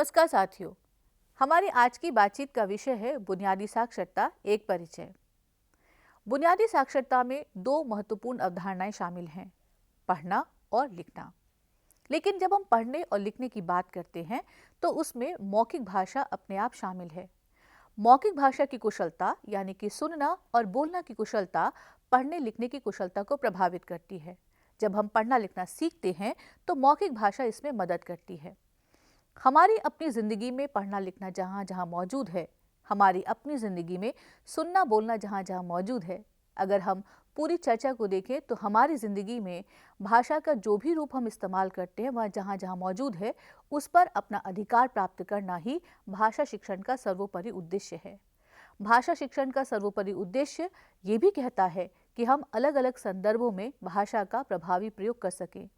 नमस्कार साथियों, हमारी आज की बातचीत का विषय है बुनियादी साक्षरता एक परिचय। बुनियादी साक्षरता में दो महत्वपूर्ण अवधारणाएं शामिल हैं, पढ़ना और लिखना। लेकिन जब हम पढ़ने और लिखने की बात करते हैं तो उसमें मौखिक भाषा अपने आप शामिल है। मौखिक भाषा की कुशलता यानी कि सुनना और बोलना की कुशलता पढ़ने लिखने की कुशलता को प्रभावित करती है। जब हम पढ़ना लिखना सीखते हैं तो मौखिक भाषा इसमें मदद करती है। हमारी अपनी ज़िंदगी में पढ़ना लिखना जहाँ जहाँ मौजूद है, हमारी अपनी ज़िंदगी में सुनना बोलना जहाँ जहाँ मौजूद है। अगर हम पूरी चर्चा को देखें तो हमारी ज़िंदगी में भाषा का जो भी रूप हम इस्तेमाल करते हैं वह जहाँ जहाँ मौजूद है, उस पर अपना अधिकार प्राप्त करना ही भाषा शिक्षण का सर्वोपरि उद्देश्य है। भाषा शिक्षण का सर्वोपरि उद्देश्य ये भी कहता है कि हम अलग अलग संदर्भों में भाषा का प्रभावी प्रयोग कर सकें।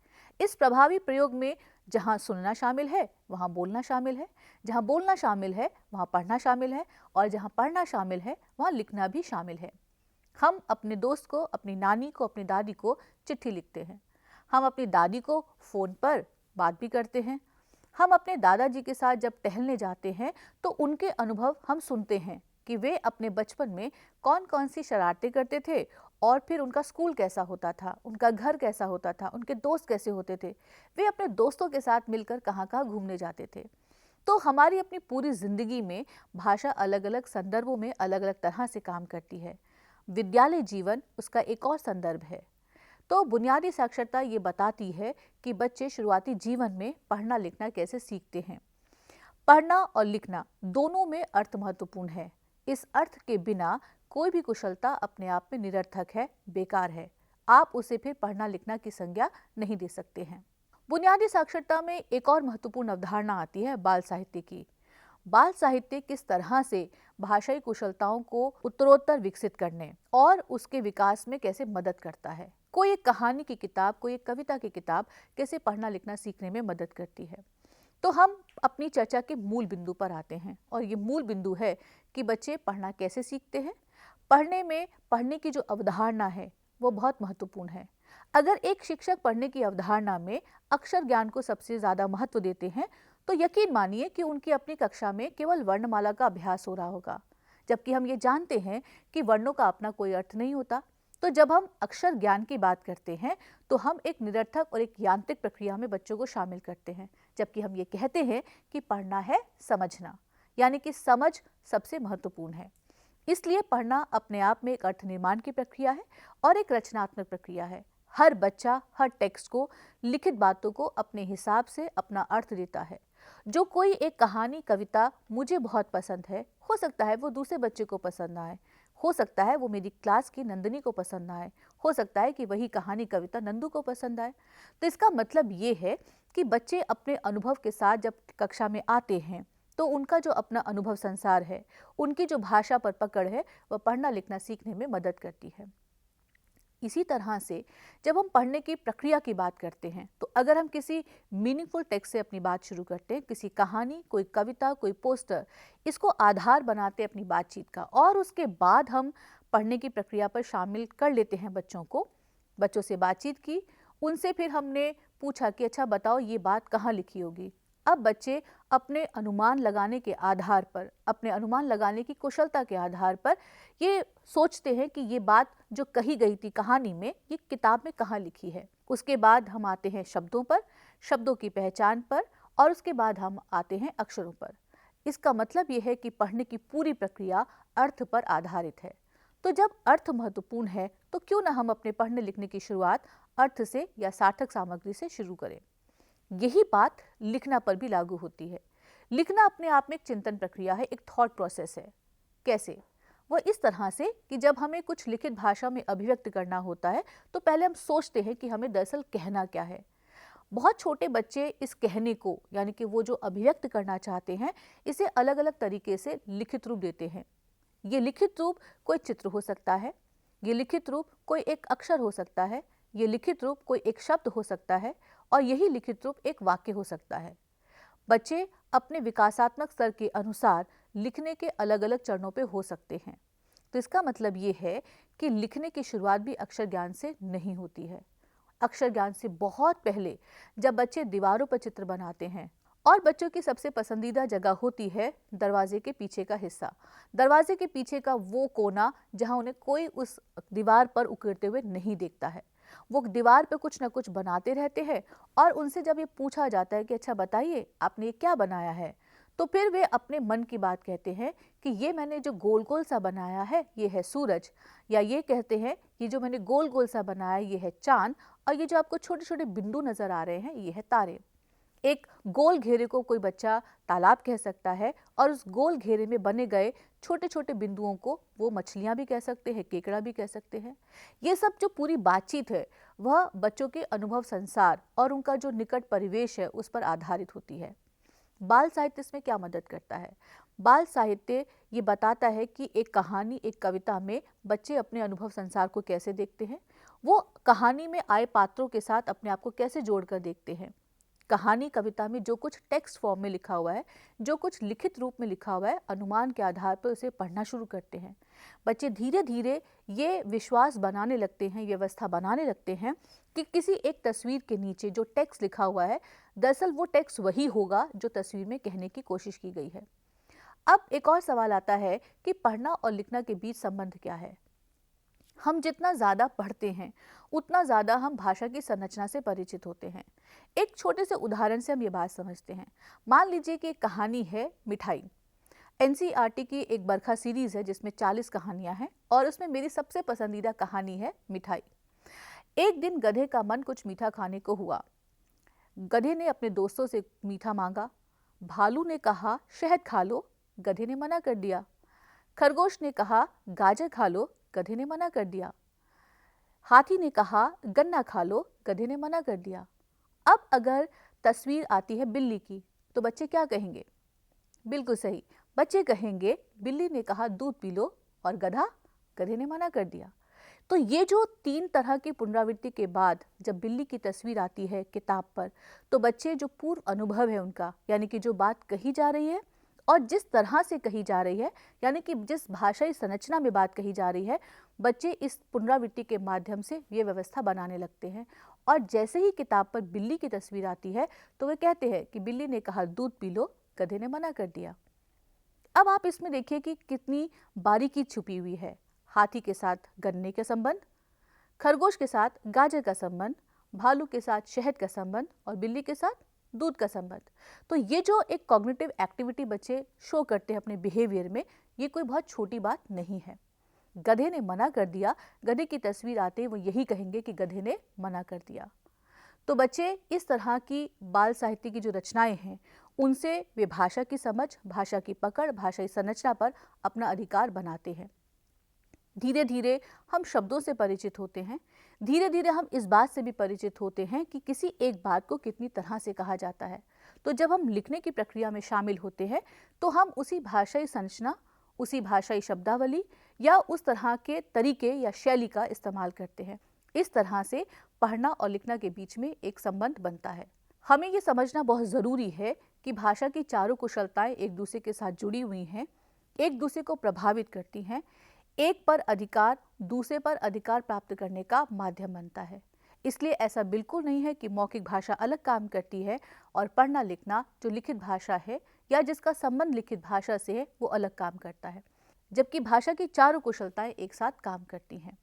इस प्रभावी प्रयोग में जहाँ सुनना शामिल है वहाँ बोलना शामिल है, जहाँ बोलना शामिल है वहाँ पढ़ना शामिल है, और जहाँ पढ़ना शामिल है वहाँ लिखना भी शामिल है। हम अपने दोस्त को, अपनी नानी को, अपनी दादी को चिट्ठी लिखते हैं। हम अपनी दादी को फ़ोन पर बात भी करते हैं। हम अपने दादाजी के साथ जब टहलने जाते हैं तो उनके अनुभव हम सुनते हैं कि वे अपने बचपन में कौन कौन सी शरारतें करते थे, और फिर उनका स्कूल कैसा होता था, उनका घर कैसा होता था, उनके दोस्त कैसे होते थे, वे अपने दोस्तों के साथ मिलकर कहाँ कहाँ घूमने जाते थे। तो हमारी अपनी पूरी ज़िंदगी में भाषा अलग अलग संदर्भों में अलग अलग तरह से काम करती है। विद्यालय जीवन उसका एक और संदर्भ है। तो बुनियादी साक्षरता ये बताती है कि बच्चे शुरुआती जीवन में पढ़ना लिखना कैसे सीखते हैं। पढ़ना और लिखना दोनों में अर्थ महत्वपूर्ण है। इस अर्थ के बिना कोई भी कुशलता अपने आप में निरर्थक है, बेकार है। आप उसे फिर पढ़ना लिखना की संज्ञा नहीं दे सकते हैं। बुनियादी साक्षरता में एक और महत्वपूर्ण अवधारणा आती है बाल साहित्य की। बाल साहित्य किस तरह से भाषाई कुशलताओं को उत्तरोत्तर विकसित करने और उसके विकास में कैसे मदद करता है। कोई एक कहानी की किताब, कोई एक कविता की किताब कैसे पढ़ना लिखना सीखने में मदद करती है। तो हम अपनी चर्चा के मूल बिंदु पर आते हैं, और ये मूल बिंदु है कि बच्चे पढ़ना कैसे सीखते हैं। पढ़ने में पढ़ने की जो अवधारणा है वो बहुत महत्वपूर्ण है। अगर एक शिक्षक पढ़ने की अवधारणा में अक्षर ज्ञान को सबसे ज़्यादा महत्व देते हैं तो यकीन मानिए कि उनकी अपनी कक्षा में केवल वर्णमाला का अभ्यास हो रहा होगा, जबकि हम ये जानते हैं कि वर्णों का अपना कोई अर्थ नहीं होता। तो जब हम अक्षर ज्ञान की बात करते हैं तो हम एक निरर्थक और एक यांत्रिक प्रक्रिया में बच्चों को शामिल करते हैं, जबकि हम ये कहते हैं कि पढ़ना है समझना, यानी कि समझ सबसे महत्वपूर्ण है। इसलिए पढ़ना अपने आप में एक अर्थ निर्माण की प्रक्रिया है और एक रचनात्मक प्रक्रिया है। हर बच्चा हर टेक्स्ट को, लिखित बातों को अपने हिसाब से अपना अर्थ देता है। जो कोई एक कहानी कविता मुझे बहुत पसंद है, हो सकता है वो दूसरे बच्चे को पसंद ना आए, हो सकता है वो मेरी क्लास की नंदिनी को पसंद ना आए, हो सकता है कि वही कहानी कविता नंदू को पसंद आए। तो इसका मतलब ये है कि बच्चे अपने अनुभव के साथ जब कक्षा में आते हैं तो उनका जो अपना अनुभव संसार है, उनकी जो भाषा पर पकड़ है, वह पढ़ना लिखना सीखने में मदद करती है। इसी तरह से जब हम पढ़ने की प्रक्रिया की बात करते हैं तो अगर हम किसी मीनिंगफुल टेक्स्ट से अपनी बात शुरू करते हैं, किसी कहानी, कोई कविता, कोई पोस्टर, इसको आधार बनाते हैं अपनी बातचीत का, और उसके बाद हम पढ़ने की प्रक्रिया पर शामिल कर लेते हैं बच्चों को। बच्चों से बातचीत की, उनसे फिर हमने पूछा कि अच्छा बताओ ये बात कहाँ लिखी होगी। अब बच्चे अपने अनुमान लगाने के आधार पर, अपने अनुमान लगाने की कुशलता के आधार पर ये सोचते हैं कि ये बात जो कही गई थी कहानी में, ये किताब में कहाँ लिखी है। उसके बाद हम आते हैं शब्दों पर, शब्दों की पहचान पर, और उसके बाद हम आते हैं अक्षरों पर। इसका मतलब ये है कि पढ़ने की पूरी प्रक्रिया अर्थ पर आधारित है। तो जब अर्थ महत्वपूर्ण है तो क्यों ना हम अपने पढ़ने लिखने की शुरुआत अर्थ से या सार्थक सामग्री से शुरू करें। यही बात लिखना पर भी लागू होती है। लिखना अपने आप में एक चिंतन प्रक्रिया है, एक थॉट प्रोसेस है। कैसे? वह इस तरह से कि जब हमें कुछ लिखित भाषा में अभिव्यक्त करना होता है तो पहले हम सोचते हैं कि हमें दरअसल कहना क्या है। बहुत छोटे बच्चे इस कहने को, यानी कि वो जो अभिव्यक्त करना चाहते हैं, इसे अलग अलग तरीके से लिखित रूप देते हैं। ये लिखित रूप कोई चित्र हो सकता है, ये लिखित रूप कोई एक अक्षर हो सकता है, ये लिखित रूप कोई एक शब्द हो सकता है, और यही लिखित रूप एक वाक्य हो सकता है। बच्चे अपने विकासात्मक स्तर के अनुसार लिखने के अलग अलग चरणों पे हो सकते हैं। तो इसका मतलब ये है कि लिखने की शुरुआत भी अक्षर ज्ञान से नहीं होती है। अक्षर ज्ञान से बहुत पहले जब बच्चे दीवारों पर चित्र बनाते हैं और बच्चों की सबसे पसंदीदा जगह होती है दरवाजे के पीछे का हिस्सा। दरवाजे के पीछे का वो कोना जहां उन्हें कोई उस दीवार पर उकेरते हुए नहीं देखता है। वो दीवार पे कुछ ना कुछ बनाते रहते हैं और उनसे जब ये पूछा जाता है कि अच्छा बताइए आपने ये क्या बनाया है, तो फिर वे अपने मन की बात कहते हैं कि ये मैंने जो गोल गोल सा बनाया है ये है सूरज, या ये कहते हैं ये जो मैंने गोल गोल सा बनाया ये है चांद, और ये जो आपको छोटे छोटे बिंदु नजर आ रहे हैं ये है तारे। एक गोल घेरे को कोई बच्चा तालाब कह सकता है और उस गोल घेरे में बने गए छोटे छोटे बिंदुओं को वो मछलियां भी कह सकते हैं, केकड़ा भी कह सकते हैं। ये सब जो पूरी बातचीत है वह बच्चों के अनुभव संसार और उनका जो निकट परिवेश है उस पर आधारित होती है। बाल साहित्य इसमें क्या मदद करता है? बाल साहित्य ये बताता है कि एक कहानी, एक कविता में बच्चे अपने अनुभव संसार को कैसे देखते हैं, वो कहानी में आए पात्रों के साथ अपने आप को कैसे जोड़कर देखते हैं। कहानी कविता में जो कुछ टेक्स्ट फॉर्म में लिखा हुआ है, जो कुछ लिखित रूप में लिखा हुआ है, अनुमान के आधार पर उसे पढ़ना शुरू करते हैं। बच्चे धीरे धीरे ये विश्वास बनाने लगते हैं, व्यवस्था बनाने लगते हैं कि किसी एक तस्वीर के नीचे जो टेक्स्ट लिखा हुआ है दरअसल वो टेक्स्ट वही होगा जो तस्वीर में कहने की कोशिश की गई है। अब एक और सवाल आता है कि पढ़ना और लिखना के बीच संबंध क्या है। हम जितना ज़्यादा पढ़ते हैं उतना ज़्यादा हम भाषा की संरचना से परिचित होते हैं। एक छोटे से उदाहरण से हम ये बात समझते हैं। मान लीजिए कि एक कहानी है मिठाई। एनसीईआरटी की एक बरखा सीरीज है जिसमें 40 कहानियां हैं और उसमें मेरी सबसे पसंदीदा कहानी है मिठाई। एक दिन गधे का मन कुछ मीठा खाने को हुआ। गधे ने अपने दोस्तों से मीठा मांगा। भालू ने कहा शहद खा लो, गधे ने मना कर दिया। खरगोश ने कहा गाजर खा लो, गधे ने मना कर दिया। हाथी ने कहा गन्ना खा लो, गधे ने मना कर दिया। अब अगर तस्वीर आती है बिल्ली की तो बच्चे क्या कहेंगे? बिल्कुल सही, बच्चे कहेंगे बिल्ली ने कहा दूध पी लो और गधे ने मना कर दिया। तो ये जो 3 तरह की पुनरावृत्ति के बाद जब बिल्ली की तस्वीर आती है किताब पर, तो बच्चे जो पूर्व अनुभव है उनका, यानी कि जो बात कही जा रही है और जिस तरह से कही जा रही है, यानी कि जिस भाषाई संरचना में बात कही जा रही है, बच्चे इस पुनरावृत्ति के माध्यम से ये व्यवस्था बनाने लगते हैं। और जैसे ही किताब पर बिल्ली की तस्वीर आती है तो वे कहते हैं कि बिल्ली ने कहा दूध पी लो, गधे ने मना कर दिया। अब आप इसमें देखिए कि कितनी बारीकी छुपी हुई है। हाथी के साथ गन्ने का संबंध, खरगोश के साथ गाजर का संबंध, भालू के साथ शहद का संबंध और बिल्ली के साथ दूध का संबंध। तो ये जो एक कॉग्निटिव एक्टिविटी बच्चे शो करते हैं अपने बिहेवियर में, ये कोई बहुत छोटी बात नहीं है। गधे ने मना कर दिया, गधे की तस्वीर आते ही वो यही कहेंगे कि गधे ने मना कर दिया। तो बच्चे इस तरह की बाल साहित्य की जो रचनाएं हैं उनसे वे भाषा की समझ, भाषा की पकड़, भाषाई संरचना पर अपना अधिकार बनाते हैं। धीरे धीरे हम शब्दों से परिचित होते हैं। धीरे धीरे हम इस बात से भी परिचित होते हैं कि किसी एक बात को कितनी तरह से कहा जाता है। तो जब हम लिखने की प्रक्रिया में शामिल होते हैं तो हम उसी भाषाई संरचना, उसी भाषाई शब्दावली या उस तरह के तरीके या शैली का इस्तेमाल करते हैं। इस तरह से पढ़ना और लिखना के बीच में एक संबंध बनता है। हमें ये समझना बहुत ज़रूरी है कि भाषा की चारों कुशलताएं एक दूसरे के साथ जुड़ी हुई हैं, एक दूसरे को प्रभावित करती हैं। एक पर अधिकार दूसरे पर अधिकार प्राप्त करने का माध्यम बनता है। इसलिए ऐसा बिल्कुल नहीं है कि मौखिक भाषा अलग काम करती है और पढ़ना लिखना जो लिखित भाषा है या जिसका संबंध लिखित भाषा से है वो अलग काम करता है, जबकि भाषा की चारों कुशलताएं एक साथ काम करती हैं।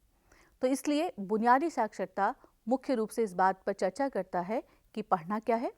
तो इसलिए बुनियादी साक्षरता मुख्य रूप से इस बात पर चर्चा करता है कि पढ़ना क्या है,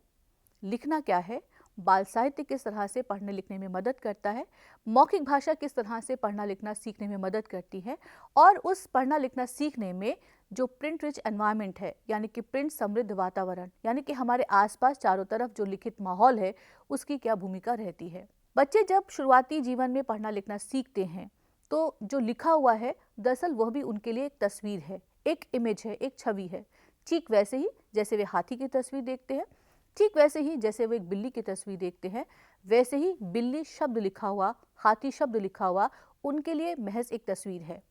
लिखना क्या है, बाल साहित्य किस तरह से पढ़ने लिखने में मदद करता है, मौखिक भाषा किस तरह से पढ़ना लिखना सीखने में मदद करती है, और उस पढ़ना लिखना सीखने में जो प्रिंट रिच एनवायरनमेंट है, यानी कि प्रिंट समृद्ध वातावरण, यानी कि हमारे आसपास चारों तरफ जो लिखित माहौल है उसकी क्या भूमिका रहती है। बच्चे जब शुरुआती जीवन में पढ़ना लिखना सीखते हैं तो जो लिखा हुआ है दरअसल वह भी उनके लिए एक तस्वीर है, एक इमेज है, एक छवि है। ठीक वैसे ही जैसे वे हाथी की तस्वीर देखते हैं, ठीक वैसे ही जैसे वे एक बिल्ली की तस्वीर देखते हैं, वैसे ही बिल्ली शब्द लिखा हुआ, हाथी शब्द लिखा हुआ उनके लिए महज एक तस्वीर है।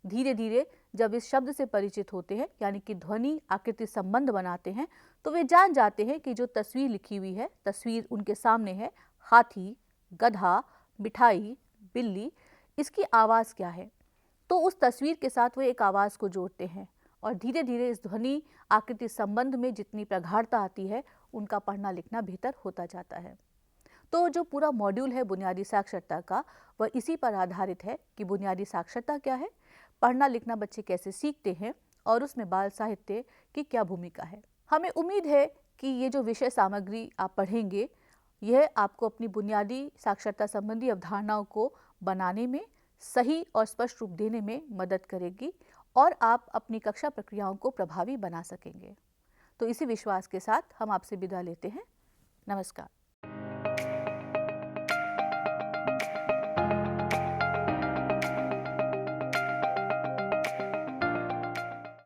धीरे धीरे जब इस शब्द से परिचित होते हैं, यानी कि ध्वनि आकृति संबंध बनाते हैं, तो वे जान जाते हैं कि जो तस्वीर लिखी हुई है, तस्वीर उनके सामने है, हाथी, गधा, मिठाई, बिल्ली, इसकी आवाज़ क्या है। तो उस तस्वीर के साथ वे एक आवाज़ को जोड़ते हैं और धीरे धीरे इस ध्वनि आकृति संबंध में जितनी प्रगाढ़ता आती है, उनका पढ़ना लिखना बेहतर होता जाता है। तो जो पूरा मॉड्यूल है बुनियादी साक्षरता का, वह इसी पर आधारित है कि बुनियादी साक्षरता क्या है, पढ़ना लिखना बच्चे कैसे सीखते हैं और उसमें बाल साहित्य की क्या भूमिका है। हमें उम्मीद है कि ये जो विषय सामग्री आप पढ़ेंगे, यह आपको अपनी बुनियादी साक्षरता संबंधी अवधारणाओं को बनाने में, सही और स्पष्ट रूप देने में मदद करेगी और आप अपनी कक्षा प्रक्रियाओं को प्रभावी बना सकेंगे। तो इसी विश्वास के साथ हम आपसे विदा लेते हैं। नमस्कार।